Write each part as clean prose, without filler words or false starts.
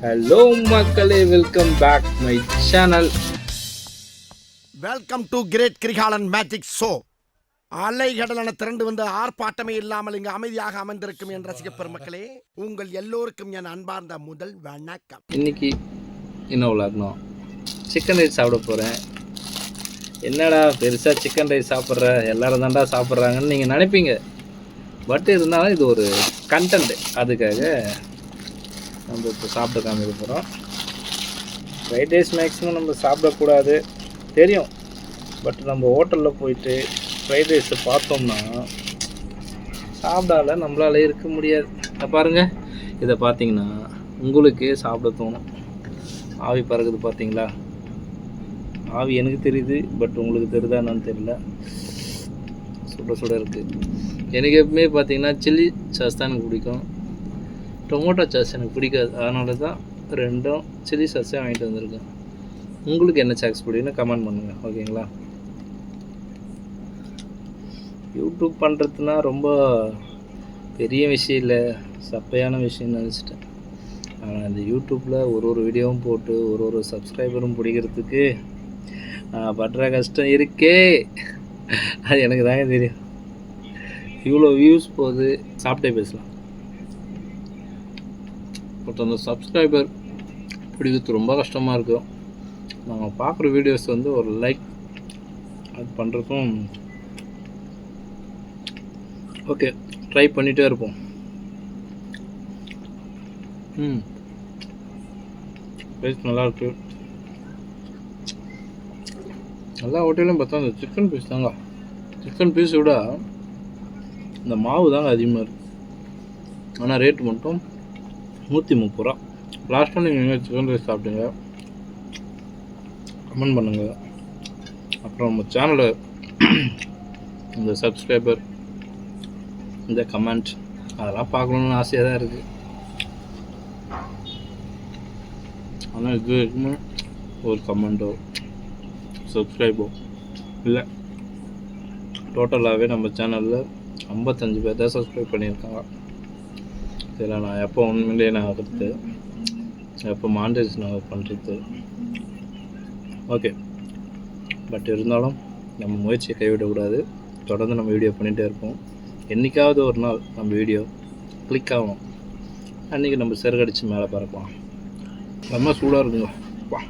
Hello மக்களே, welcome back my channel. Welcome to great Kirikalan magic show. அலைகடலான திரண்டு வந்து ஆர்ப்பாட்டமே இல்லாமல் இங்கு அமைதியாக அமர்ந்திருக்கும் என் ரசிக பெருமக்களே, உங்கள் எல்லோருக்கும் என் அன்பார்ந்த முதல் வணக்கம். இன்னைக்கு என்ன விளாட்னோம்? சிக்கன் ரைஸ் சாப்பிட போகிறேன். என்னடா பெருசாக சிக்கன் ரைஸ் சாப்பிட்ற, எல்லோரும் தாண்டா சாப்பிட்றாங்கன்னு நீங்கள் நினைப்பீங்க. பட் இருந்தாலும் இது ஒரு கண்டென்ட், அதுக்காக நம்ம இப்போ சாப்பிட்டு காமிக்க போகிறோம். ஃப்ரைட் ரைஸ் மேக்ஸிமம் நம்ம சாப்பிடக்கூடாது தெரியும். பட் நம்ம ஹோட்டலில் போயிட்டு ஃப்ரைட் ரைஸை பார்த்தோம்னா சாப்பிடால நம்மளால இருக்க முடியாது. பாருங்கள், இதை பார்த்தீங்கன்னா உங்களுக்கே சாப்பிட தோணும். ஆவி பறக்குது பார்த்தீங்களா? ஆவி எனக்கு தெரியுது, பட் உங்களுக்கு தெரியுதா என்னன்னு தெரியல. சுட சுட இருக்குது. எனக்கு எப்பவுமே பார்த்தீங்கன்னா சில்லி சாஸ் தான் எனக்கு பிடிக்கும், டொமேட்டோ சாஸ் எனக்கு பிடிக்காது. அதனால தான் ரெண்டும் சில்லி சாஸே வாங்கிட்டு வந்திருக்கேன். உங்களுக்கு என்ன சாஸ் பிடிக்குன்னு கமெண்ட் பண்ணுங்கள், ஓகேங்களா? யூடியூப் பண்ணுறதுனா ரொம்ப பெரிய விஷயம் இல்லை, சப்பையான விஷயம்னு நினச்சிட்டேன். ஆனால் இந்த யூடியூப்பில் ஒரு வீடியோவும் போட்டு ஒரு சப்ஸ்கிரைபரும் பிடிக்கிறதுக்கு படுற கஷ்டம் இருக்கே, அது எனக்கு தாங்க தெரியும். இவ்வளோ வியூஸ் போகுது, சாப்பிட்டே பேசலாம். பட் அந்த சப்ஸ்கிரைபர் பிடிக்கிறது ரொம்ப கஷ்டமாக இருக்கும். நாங்கள் பார்க்குற வீடியோஸ் வந்து ஒரு லைக் அது பண்ணுறதும் ஓகே, ட்ரை பண்ணிகிட்டே இருப்போம். பீஸ் நல்லாயிருக்கு. எல்லா ஹோட்டலும் பார்த்தா அந்த சிக்கன் பீஸ் தாங்க, சிக்கன் பீஸ் விட இந்த மாவு தாங்க அதிகமாக இருக்குது. ஆனால் ரேட்டு மட்டும் 130 ரூபா. லாஸ்ட்டாக நீங்கள் எங்கே சிக்கன் ரைஸ் சாப்பிட்டீங்க கமெண்ட் பண்ணுங்கள். அப்புறம் நம்ம சேனலை இந்த சப்ஸ்கிரைபர் இந்த கமெண்ட் அதெல்லாம் பார்க்கணுன்னு ஆசையாக தான் இருக்குது. ஆனால் இது வரைக்குமே ஒரு கமெண்ட்டோ சப்ஸ்கிரைபோ இல்லை. டோட்டலாகவே நம்ம சேனலில் 55 பேர் தான் சப்ஸ்கிரைப் பண்ணியிருக்காங்க. இதில் நான் எப்போ உண்மையிலேயே நான் ஆகிறது, எப்போ மானிட்டைசேஷன் நான் பண்ணுறது, ஓகே. பட் இருந்தாலும் நம்ம முயற்சியை கைவிடக்கூடாது. தொடர்ந்து நம்ம வீடியோ பண்ணிகிட்டே இருப்போம். என்றைக்காவது ஒரு நாள் நம்ம வீடியோ கிளிக் ஆகணும், அன்றைக்கி நம்ம செருகடிச்சு மேலே பறக்கலாம். ரொம்ப சூடாக இருக்குங்க. வா,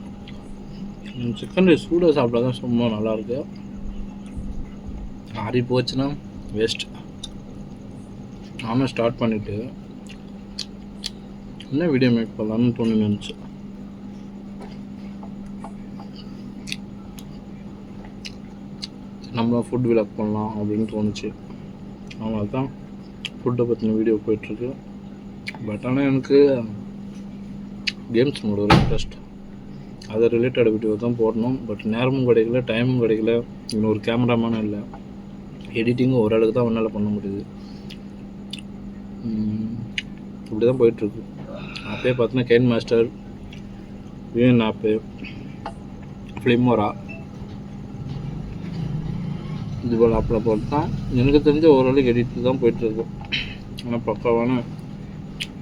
சிக்கன் ரைஸ் சூடாக சாப்பிட்டா தான் சும்மா நல்லாயிருக்கு. ஆறி போச்சுன்னா வேஸ்ட். நானும் ஸ்டார்ட் பண்ணிவிட்டு என்ன வீடியோ மேக் பண்ணலான்னு தோணி நினச்சி நம்மளாம் ஃபுட் விலாக் பண்ணலாம் அப்படின்னு தோணுச்சு. அதனால தான் ஃபுட்டை பற்றின வீடியோ போயிட்டுருக்கு. பட் ஆனால் எனக்கு கேம்ஸ் மோட ஒரு இன்ட்ரெஸ்ட், அதை ரிலேட்டட் வீடியோ தான் போடணும். பட் நேரமும் கிடைக்கல, டைமும் கிடைக்கல, இன்னொரு கேமராமேனும் இல்லை. எடிட்டிங்கும் ஓரளவுக்கு தான் ஒன்றால் பண்ண முடியுது. இப்படி தான் போயிட்டுருக்கு. அப்பயே பார்த்தீங்கன்னா கெயின் மாஸ்டர், விஎன் ஆப்பு, ஃப்ளிமோரா இது போல் ஆப்பில் போட்டு தான் எனக்கு தெரிஞ்ச ஓரளவுக்கு எடிட்டு தான் போயிட்டுருக்கு. ஆனால் பக்காவான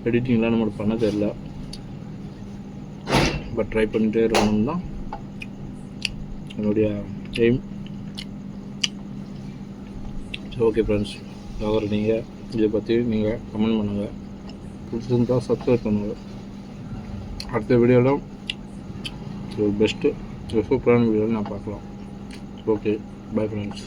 எடிட்டிங்லாம் நம்மளுக்கு பண்ண தெரியல. பட் ட்ரை பண்ணிகிட்டே இருக்கணும் தான் என்னுடைய எய்ம். ஓகே ஃப்ரெண்ட்ஸ், அவர் நீங்கள் இதை பற்றி நீங்கள் கமெண்ட் பண்ணுங்கள், பிடிச்சிருந்தால் சப்ஸ்கிரைப் பண்ணுங்கள். அடுத்த வீடியோவில் ஒரு பெஸ்ட்டு சூப்பரான வீடியோவில் நான் பார்க்கலாம். Okay, bye friends.